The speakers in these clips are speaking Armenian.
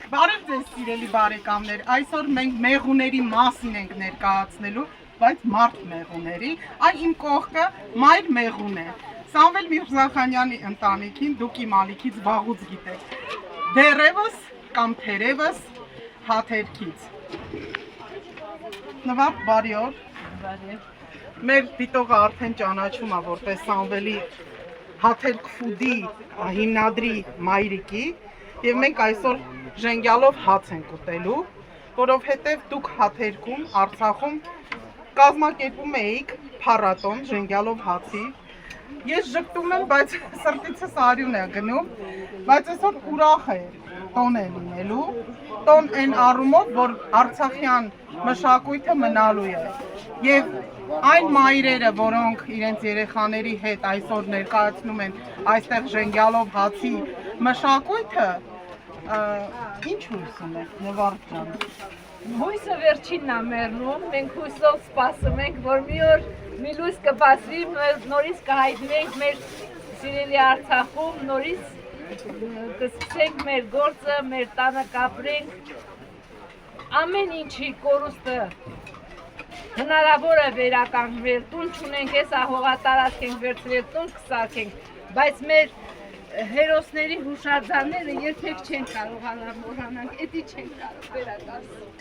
Բարև ձեզ սիրելի բարեկամներ, այսօր մենք մեղուների մասին ենք ներկայացնելու, բայց մարդ մեղուների, այ իմ կողքը մայր մեղուն է, Սամվել Միրզախանյանի ընտանիքին դուք իմ ալիքից վաղուց գիտեք, դեռևս կամ թերևս հաթերքից։ Նվարդ բարի օր, մեր դիտողը արդեն ճանաչում է որպես Սամվելի հաթերք ֆուդի հիմնադրի մայրիկի և մենք այսօր ժենգյալով հաց ենք ուտելու, որովհետև դուք հաթերքում, Արցախում կազմակերպում էիք փառատոն ժենգյալով հացի։ Ես ժպտում եմ, բայց սրտիցս արյուն է գնում, բայց այսօր ուրախ է տոն է լինելու, տոն այն առումով, որ արցախյան մշակույթը մնալու է։ Եվ այն մայրերը, որոնք իրենց երեխաների հետ այսօր ներկայացնում են այստեղ ժենգյալով հացի մշակույթը, ինչ հույս ունեք, Նվարդ ջան։ Հույսը վերջինն է մեռնում, մենք հույսով սպասում ենք, որ մի օր մի լույս կբացվի, նորից կհայտնենք մեր սիրելի Արցախում, նորից կսկսենք մեր գործը, մեր տանը կապրենք, ամեն ինչի կորուստը հնարավոր է վերականգնել, տուն չունենք, հեսա հողատարածք ենք վերցրել, տուն կսարքենք, բայց մեր հերոսների հուշարձանները երբեք չեն կարողանալ մոռանանք, էդի չեն կարող վերականգնել։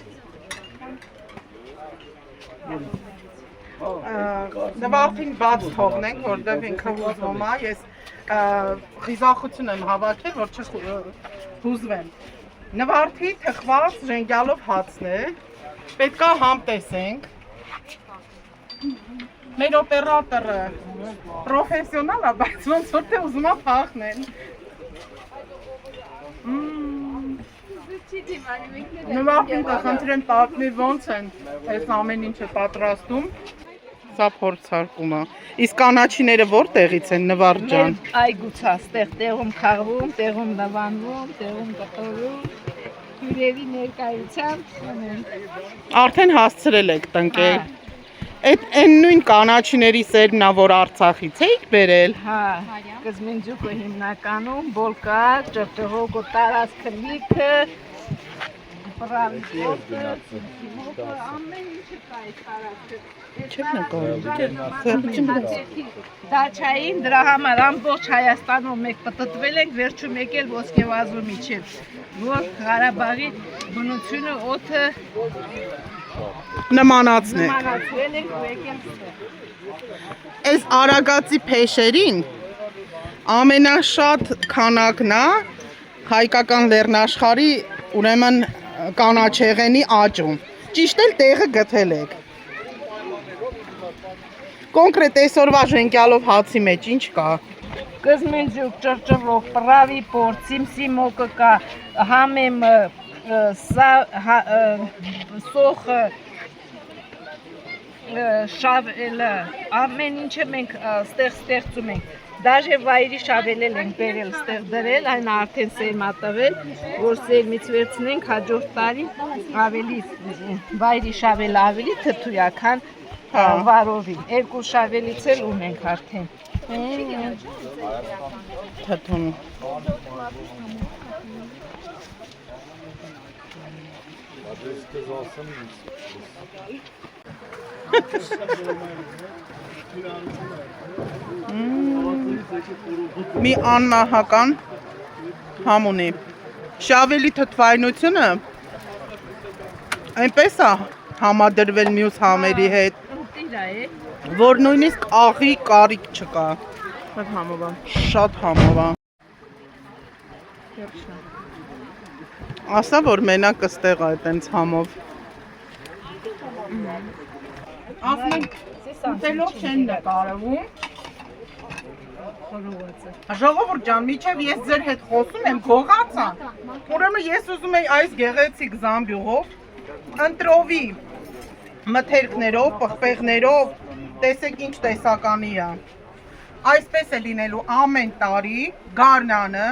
Նվարդին բաց թողնենք, որտեղ ինքը հուզվում է, ես խիզախություն եմ հավաքել, որ չհուզվեմ։ Նվարդի թխված ժենգյալով հացն է, պետք է համտեսենք։ Մեր օպերատորը պրոֆեսիոնալ է, բայց ոնց որ թե ուզում է փախնել։ Նվարդին կխնդրեմ պատմի ոնց են այս ամեն ինչը պատրաստում։ Սա փորձարկում է։ Իսկ կանաչիները որտեղից են, Նվարդ ջան։ Այգուց է, տեղում քաղվում, տեղում նվանվում, տեղում կտորում, հյուրերի ներկայությամբ։ Արդեն հասցրել եք տնկել։ Այն նույն կանաչիների սերն է, որ Արցախից էիք բերել։ Հա, կզմինջուկը հիմնականում, բոլկա, ճրճղոկը, տարած քրվիքը, պրավիստոտը, ամեն ինչը կա այս տարածքը։ Չեք նկարում։ Դաչային դրա համար ամբողջ Հայաստանում մենք պտտվել ենք, վերջում եկել Ոսկեվազու միջև, որ Ղարաբաղի բնությունը օդը նմանացնեք։ նմանացվել ենք ու եկել ստեղ։ Այս արագածի փեշերին ամենաշատ քանակն է հայկական լեռնաշխարհի ուրեմն կանաչեղենի աճում։ Ճիշտ էլ տեղը գտել եք։ Կոնկրետ այսօրվա ժենգյալով հացի մեջ ինչ կա։ Կզմինջուկ, ճրճռող, պրավի պոր, սիմսիմոկը կա, համեմը, սոխը, շավելը, ամեն ինչը մենք ստեղծում ենք, դաժե վայրի շավելել ենք բերել ստեղ դրել, այն արդեն սերմա տվել, որ սերմից վերցնենք հաջորդ տարի ավելի վայրի շավելը ավելի թթույա, քան վարովին, երկու շավելից էլ ունենք արդեն։ Թթուն։ Մի աննահական համ ունի։ Շավելի թթվայնությունը այնպես է համադրվել մյուս համերի հետ, որ նույնիսկ աղի կարիք չկա։ Շատ համով է։ Ասա, որ մենակ ստեղ է այտենց համով։ Ասում ենք, ուտելով չեն նկարվում։ Ժողովուրդ ջան, միչև ես ձեր հետ խոսում եմ, գողացա։ Ուրեմն ես ուզում եի այս գեղեցիկ զամբյուղով ընտրովի մթերքներով, պղպեղներով, տեսեք ինչ տեսականի է։ Այսպես է լինելու ամեն տարի գարնանը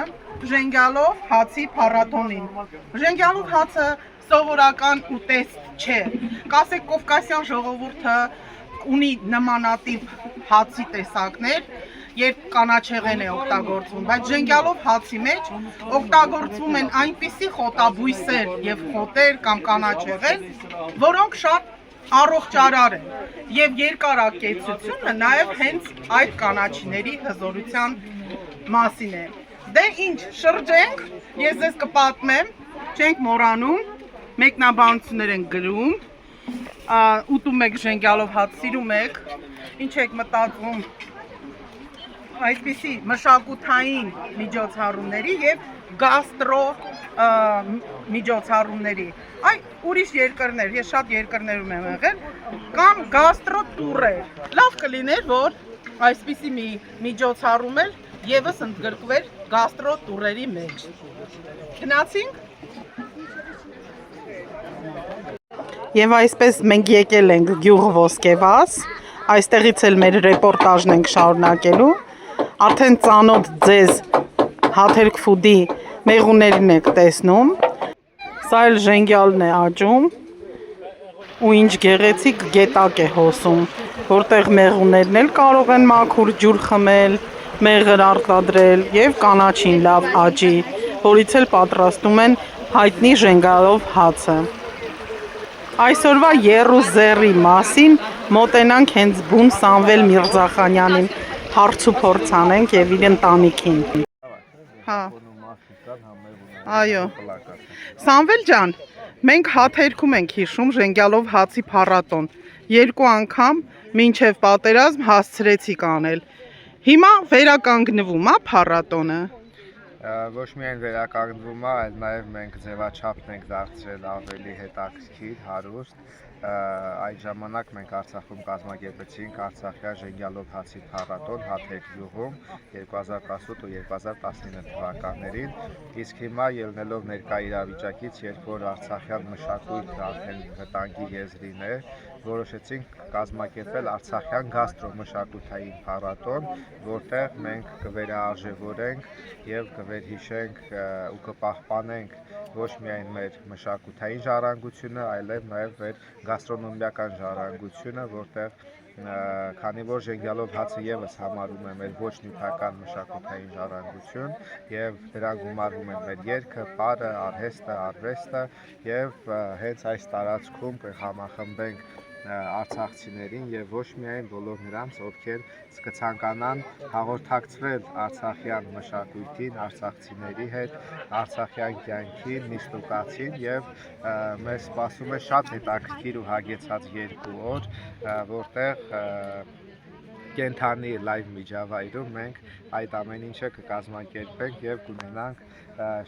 ժենգյալով հացի փառատոնին։ Ժենգյալով հացը սովորական ուտեստ չէ։ Կասեք Կովկասյան ժողովուրդը ունի նմանատիպ հացի տեսակներ երբ կանաչեղեն է օգտագործվում, բայց ժենգյալով հացի մեջ օգտագործվում են այնպիսի խոտաբույսեր եւ խոտեր կամ կանաչեղեն, որոնք շատ առողջարար են եւ երկարակեցությունը նաեւ հենց այդ կանաչիների հզորության մասին է։ Դե ինչ, շրջենք, ես ձեզ կպատմեմ, չենք մոռանում, մեկնաբանություններ են գրում, ուտում եք ժենգյալով հաց, սիրում եք, ինչ եք մտածում այսպիսի մշակութային միջոցառումների եւ գաստրո միջոցառումների։ Այ ուրիշ երկրներ, ես շատ երկրներում եմ եղել, կամ գաստրո տուրեր։ Լավ կլիներ, որ այսպիսի մի միջոցառում էլ եւս ընդգրկվեր գաստրո տուրերի մեջ։ Գնացինք։ Եվ այսպես մենք եկել ենք գյուղ Ոսկեվազ, այստեղից էլ մեր ռեպորտաժն ենք շարունակելու, արդեն ծանոթ ձեզ Հաթերք ֆուդի մեղուներին եք տեսնում, սա էլ ժենգյալն է աճում, ու ինչ գեղեցիկ գետակ է հոսում, որտեղ մեղուներն էլ կարող են մաքուր ջուր խմել, մեղր արտադրել եւ կանաչին լավ աճի, որից էլ պատրաստում են հայտնի ժենգյալով հացը։ Այսօրվա եռուզեռի մասին մոտենանք հենց բուն Սամվել Միրզախանյանին, հարց ու փորձ անենք եւ իր ընտանիքին։ Հա։ Այո։ Սամվել ջան, մենք Հաթերքում ենք հիշում ժենգյալով հացի փառատոն։ 2 անգամ մինչև պատերազմ հասցրեցիք անել։ Հիմա վերականգնվում է փառատոնը։ Ոչ միայն վերականգնվում է, այլ նաև մենք ձևաչափն ենք դարձրել ավելի հետաքրքիր, հարուստ։ Այդ ժամանակ մենք Արցախում կազմակերպեցինք Արցախյան ժենգյալով հացի փառատոն Հաթերք գյուղում 2018 ու 2019 թվականներին, իսկ հիմա ելնելով ներկա իրավիճակից, երբ որ արցախյան մշակույթը արդեն վտանգի եզրին է, որոշեցինք կազմակերպել Արցախյան գաստրոմշակութային փառատոն, որտեղ մենք կվերարժևորենք եւ կվերհիշենք ու կպահպանենք ոչ միայն մեր մշակութային ժառանգությունը, այլև նաեւ մեր գաստրոնոմիական ժառանգությունը, որտեղ քանի որ ժենգյալով հացը եւս համարում է մեր ոչ նյութական մշակութային ժառանգություն եւ դրան գումարվում են մեր երգը, պարը, արհեստը, արվեստը եւ հենց այս տարածքում կհամախմբենք արցախցիներին եւ ոչ միայն բոլոր նրանց, ովքեր կցանկանան հաղորդակցվել արցախյան մշակույթին, արցախցիների հետ, արցախյան կյանքին, նիստուկացին եւ մեզ սպասում է շատ հետաքրքիր ու հագեցած 2 օր, որտեղ կենթանի լայվ միջավայրում մենք այդ ամեն ինչը կկազմակերպենք եւ կունենանք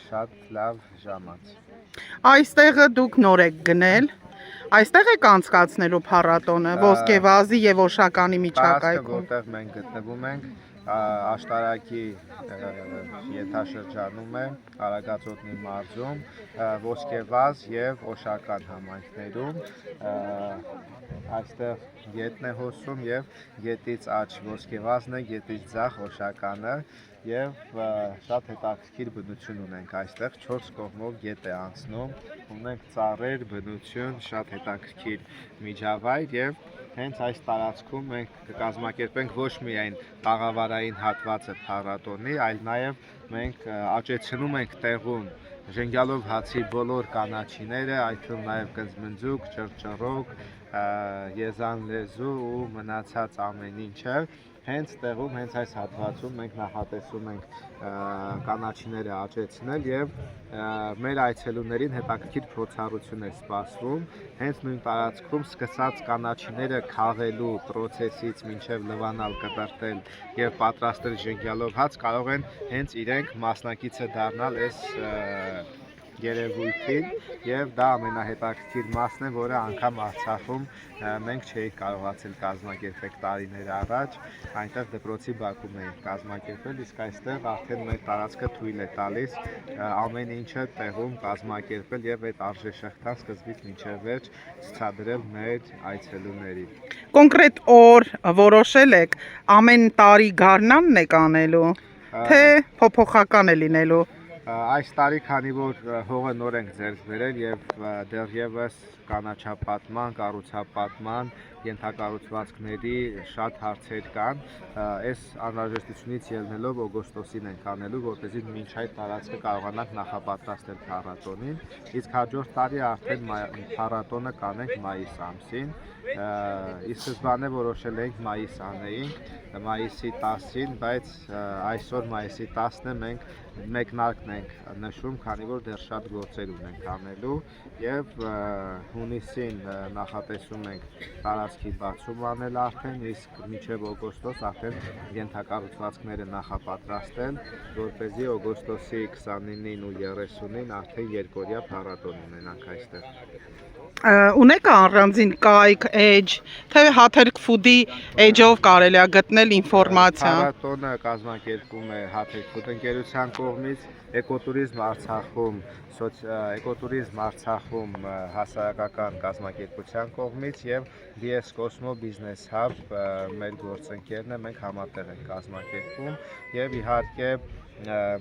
շատ լավ ժամանց։ Այստեղը դուք նոր եք գնել, այստեղ եք անցկացնելու փառատոնը Ոսկեվազի եւ Օշականի միջակայքում, որտեղ մենք գտնվում ենք աշտարակի ենթաշրջանում է Արագածոտնի մարզում, Ոսկեվազ եւ Օշական համայնքներում, այստեղ գետն է հոսում եւ գետից աջ Ոսկեվազն է, գետից ձախ Օշականը եւ շատ հետաքրքիր բնություն ունենք այստեղ, 4 կողմով գետ է անցնում, ունենք ծառեր, բնություն, շատ հետաքրքիր միջավայր եւ հենց այս տարածքում մենք կկազմակերպենք ոչ միայն տաղավարային հատվածը փառատոնի, այլ նաեւ մենք աճեցնում ենք տեղում ժենգյալով հացի բոլոր կանաչիները, այդ թվում նաեւ կզմնձուկ, ճռճռոկ, եզան լեզու ու մնացած ամեն ինչը հենց տեղում, հենց այս հատվածում մենք նախատեսում ենք կանաչիները աճեցնել եւ մեր այցելուներին հետաքրքիր փորձառություն է սպասվում, հենց նույն տարածքում սկսած կանաչիները քաղելու process-ից մինչև լվանալ, կտրտել եւ պատրաստել ժենգյալով հաց կարող են հենց իրենք մասնակիցը դառնալ այս երևույթին եւ դա ամենահետաքրքիր մասն է, որը անգամ Արցախում մենք չէինք կարողացել կազմակերպել տարիներ առաջ, այնտեղ դպրոցի բակում էինք կազմակերպել, իսկ այստեղ արդեն մեր տարածքը թույլ է տալիս ամեն ինչը տեղում կազմակերպել եւ այդ արժեշղթան սկզբից մինչեւ վերջ ցուցադրել մեր այցելուներին։ Կոնկրետ օր որոշել եք ամեն տարի գարնանն եք անելու, թե փոփոխական է լինելու։ Այս տարի քանի որ հողը նոր ենք ձեռք բերել եւ դեռևս կանաչապատման, կառուցապատման, ենթակառուցվածքների շատ հարցեր կան, այս անհրաժեշտությունից ելնելով օգոստոսին ենք անելու, որպեսզի մինչ այդ տարածքը կարողանանք նախապատրաստել փառատոնին, իսկ հաջորդ տարի արդեն փառատոնը կանենք մայիս ամսին։ Ի սկզբանե որոշել ենք մայիս անեինք, մայիսի 10-ին, բայց այսօր մայիսի 10-ն է մենք մեկնարկն ենք նշում, քանի որ դեռ շատ գործեր ունենք անելու եւ հունիսին նախատեսում ենք տարածքի բացում անել արդեն, իսկ մինչեւ օգոստոս արդեն ենթակառուցվածքները նախապատրաստել, որպեսզի օգոստոսի 29-ին ու 30-ին արդեն երկօրյա փառատոն ունենանք այստեղ։ Ունեք առանձին կայք, էջ, թե Հաթերք ֆուդի էջով կարելի է գտնել ինֆորմացիա։ Փառատոնը կազմակերպում է Հաթերք ֆուդ ընկերության կողմից, Էկոտուրիզմ Արցախում հասարակական կազմակերպության կողմից եւ DS Cosmo Business Hub մեր գործընկերն է, մենք համատեղ ենք կազմակերպում եւ իհարկե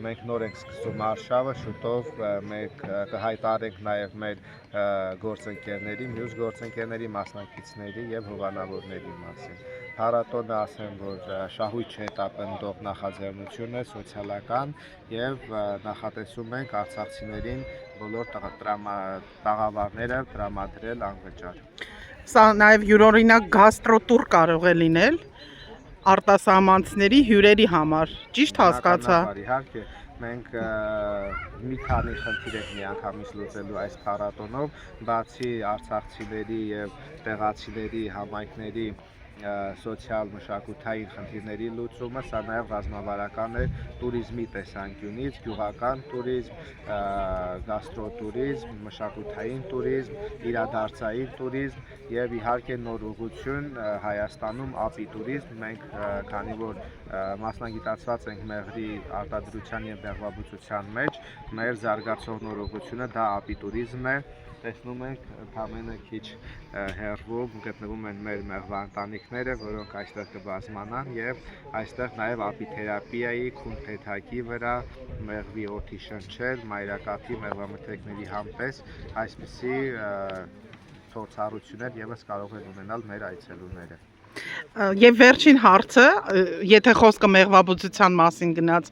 մենք նոր ենք սկսում արշավը, շուտով մենք կհայտարենք նաև մեր գործընկերների, մյուս գործընկերների, մասնակիցների եւ հովանավորների մասին։ Փառատոնը ասեմ, որ շահույթ չհետապնդող նախաձեռնություն է, սոցիալական եւ նախատեսում ենք արցախցիներին բոլոր տաղավարները տրամադրել անվճար։ Սա նաև յուրօրինակ գաստրոտուր կարող է լինել արտասահմանցիների հյուրերի համար, ճիշտ հասկացա։ Իհարկե, մենք մի քանի խնդիր ենք միանգամից լուծելու այս փառատոնով, բացի արցախցիների եւ տեղացիների համայնքների սոցիալ մշակութային խնդիրների լուծումը, սա նաև ռազմավարական է туриզմի տեսանկյունից, գյուղական туриզմ, գաստրոտուրիզմ, մշակութային туриզմ, իրադարձային туриզմ եւ իհարկե նոր ուղղություն Հայաստանում ապի туриզմ։ Մենք քանի որ մասնագիտացված ենք մեղրի արտադրության եւ մեղվաբուծության մեջ, մեր զարգացող նոր ուղղությունը դա ապի туриզմն է։ Տեսնում ենք ընդամենը քիչ հեռվում գտնվում են մեր մեղվաընտանիքները, որոնք այստեղ կբազմանան եւ այստեղ նաեւ ապիթերապիայի, քունթեթակի վրա մեղվի օդի շնչել, մայրակաթի մեղվամթերքների համպես այսպիսի փորձառություններ եւս կարող են ունենալ մեր այցելուները։ Եվ վերջին հարցը, եթե խոսքը մեղվաբուծության մասին գնաց,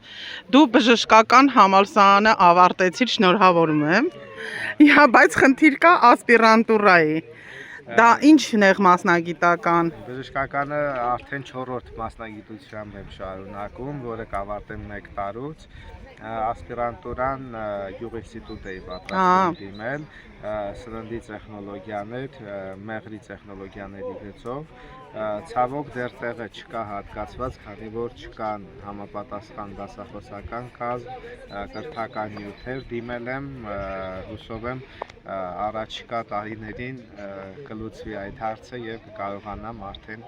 դու բժշկական համալսարանը ավարտեցիր, շնորհավորում եմ։ Բայց խնդիր կա ասպիրանտուրայի։ Դա ի՞նչն է մասնագիտական։ Բժշկականը արդեն 4-րդ մասնագիտությամբ եմ շարունակում, որը կավարտեմ 1 տարուց։ Ասպիրանտուրան յուղինստիտուտ էի պատրաստում դիմել, սննդի տեխնոլոգիաներ, մեղրի տեխնոլոգիաների գծով։ Ցավոք դեռ տեղը չկա հատկացված, քանի որ չկան համապատասխան դասախոսական կազմ, կրթական նյութեր, դիմել եմ, հուսով եմ առաջիկա տարիներին կլուծվի այդ հարցը եւ կարողանամ արդեն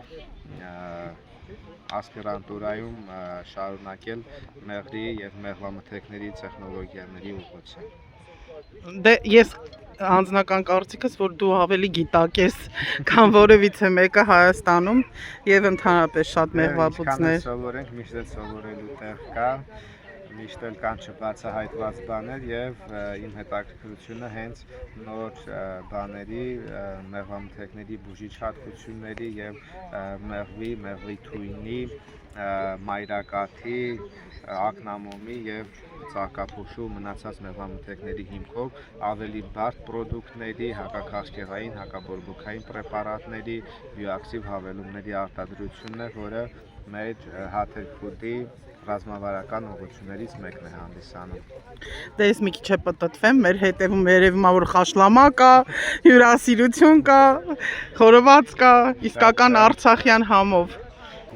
ասպիրանտուրայում շարունակել մեղրի եւ մեղվամթերքների տեխնոլոգիաների ուղղությամբ։ Դե ես անձնական կարծիքս, որ դու ավելի գիտակ ես, քան որևիցե մեկը Հայաստանում եւ ընդհանրապես շատ մեղվաբուծներ։ Սովորենք, միշտ էլ սովորելու տեղ կա, միշտ էլ կան չբացահայտված բաներ եւ իմ հետաքրքրությունը հենց նոր բաների, մեղվամթերքների բուժիչ հատկությունների եւ մեղվի թույնի, մայրակաթի, ակնամոմի եւ ծաղկափոշու մնացած մեղվամթերքների հիմքով ավելի բարդ պրոդուկտների, հակաքաշքեղային, հակաբորբոքային պրեպարատների, բիոակտիվ հավելումների արտադրությունն է, որը մեր Հաթերք ֆուդի ռազմավարական ուղղություններից մեկն է հանդիսանում։ Դե ես մի քիչ է պտտվեմ, մեր հետևում երևում է որ խաշլամա կա, հյուրասիրություն կա, խորոված կա, իսկական արցախյան համով։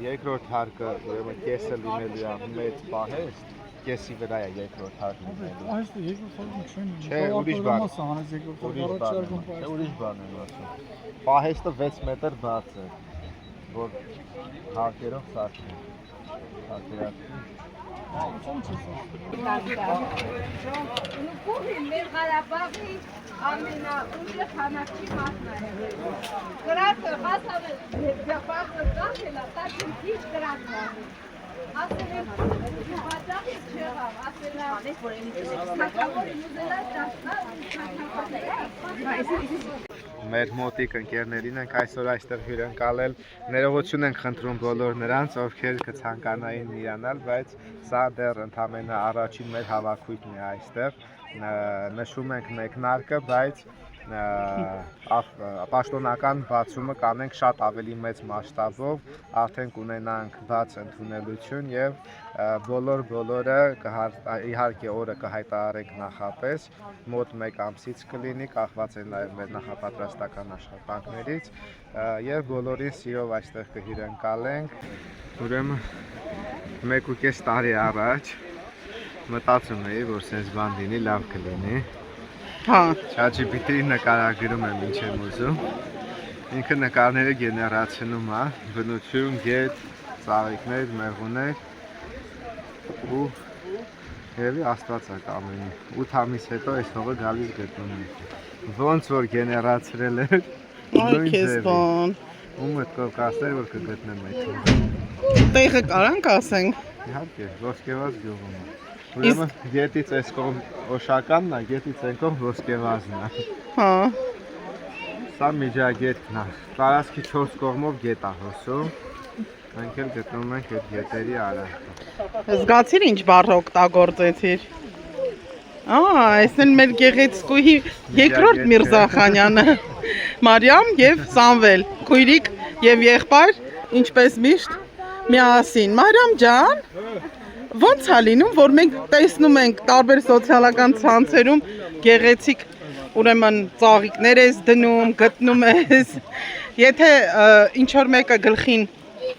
Երկրորդ հարկը ուրեմն կեսը լինելու է մեծ պահեստ, կեսի վրա է երկրորդ հարկը լինելու։ Այս երկրորդ Չէ, ուրիշ բան եմ ասում։ Պահեստը 6 մետր բաց է, որ հարկերով սարքն է։ Մեր Ղարաբաղի ամենաուժը քանակի մասն է։ Գրակը հասավ է բախը կախելա, տաշին քիչ գրակն է։ Մեր մոտիկ ընկերներին ենք այսօր այստեղ հյուրընկալել, ներողություն ենք խնդրում բոլոր նրանց, ովքեր կցանկանային միանալ, բայց սա դեռ ընդամենը առաջին մեր հավաքույթն է այստեղ, նշում ենք մեկնարկը, բայց պաշտոնական բացումը կանենք շատ ավելի մեծ մասշտաբով, արդեն կունենանք բաց ընդունելություն եւ բոլորը իհարկե օրը կհայտարարենք նախապես, մոտ 1 ամսից կլինի, կախված է նաեւ մեր նախապատրաստական աշխատանքներից եւ բոլորին սիրով այստեղ կհյուրընկալենք։ Ուրեմն 1.5 տարի առաջ մտածում էի, որ sense բան լինի, լավ կլինի։ Հա, ChatGPT-ին նկարագրում եմ ինչ եմ ուզում։ Ինքը նկարները գեներացնում է, բնություն, գետ, ծաղիկներ, մեղուներ ու երևի աստվածակ ամենի։ 8 ամիս հետո այս հողը գալիս գտնում եմ։ Ոնց որ գեներացրել էր, այ քեզ բան։ ու մտքով կասներ, որ կգտնեմ այդ։ Տեղը կարանք ասենք։ Իհարկե, ոսկեվազ գյուղում է։ Ուրեմն գետից այս կողմ Օշականն է, գետից այն կողմ Ոսկեվազն է։ Հա։ Սա միջագետն է։ Տարածքի 4 կողմով գետ է հոսում։ Մենք էլ գտնում ենք այդ գետերի արանքը։ Զգացիր ինչ բառ օգտագործեցիր։ Այս են մեր գեղեցկուհի երկրորդ Միրզախանյանը։ Մարիամ եւ Սամվել, քույրիկ եւ եղբայր, ինչպես միշտ միասին։ Մարիամ ջան, ո՞նց է լինում, որ մենք տեսնում ենք տարբեր սոցիալական ցանցերում գեղեցիկ, ուրեմն ծաղիկներ ես դնում, գտնում ես։ Եթե ինչ որ մեկը գլխին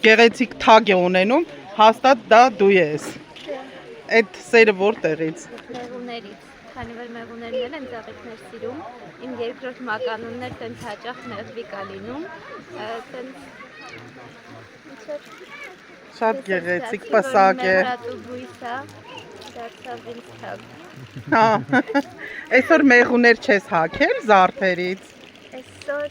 գեղեցիկ թագ է ունենում, հաստատ դա դու ես։ Այդ սերը որտեղից։ Մեղուներից, քանի որ մեղուներն են ծաղիկներ սիրում, իմ երկրորդ մականունն էր տենց հաճախ մեղվիկ է լինում, Շատ գեղեցիկ պսակ է։ մեղրատու բույսա, դարձավ ինձ թագ։ Հա։ Այսօր մեղուներ չես հագել զարդերից։ Այսօր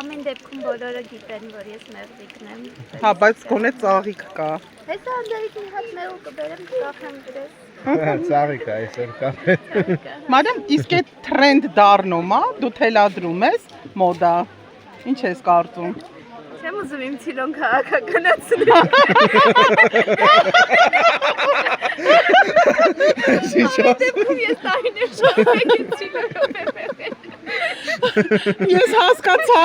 ամեն դեպքում բոլորը գիտեն, որ ես մեղվիկն եմ։ Հա, բայց գոնե ծաղիկ կա։ Հեսա անդայից մի հատ մեղու կբերեմ, ծախեմ դրես։ Ծաղիկ է այսօր կա։ Մարիամ, իսկ այդ թրենդ դառնում է, դու թելադրում ես մոդա։ Ինչ ես կարծում։ Չեմ ուզում իմ ցիլոն քաղաքականացնել։ Ամեն դեպքում ես տարիներ շարունակ իմ ցիլոնով եմ եղել։ Ես հասկացա։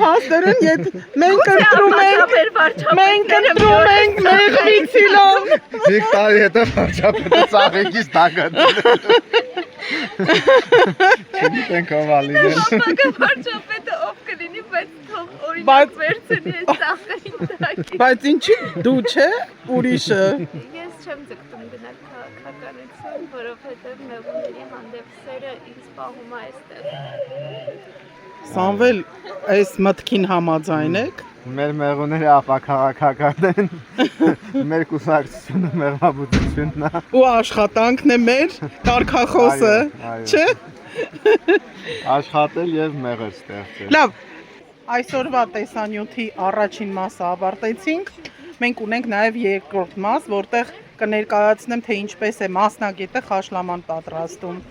Հասկերուն մենք ընտրում ենք մեղվիցիլով։ Մեկ տարի հետո վարչապետը ծաղիկից դագանել։ Չգիտենք ով ա լինել։ Ապակա վարչապետը ով կլինի, բայց թող օրինակ վերցնի այս ծաղկային տակից։ Բայց ինչի դու չէ, ուրիշը։ Ես չեմ ձգտում գնալ քաղաքականություն, որովհետև մեղուների հանդեպ սերը ինձ պահում է այստեղ։ Սամվել, այս մտքին համաձայն եք։ Մեր մեղուները ապաքաղաքական են, մեր կուսակցությունը մեղվաբուծությունն է։ Ու աշխատանքն է մեր կարգախոսը, չէ։ Աշխատել եւ մեղր ստեղծել։ Լավ, այսօրվա տեսանյութի առաջին մասը ավարտեցինք, մենք ունենք նաև երկրորդ մաս, որտեղ կներկայացնեմ, թե ինչպես է մասնագետը խաշլաման պատրաստում։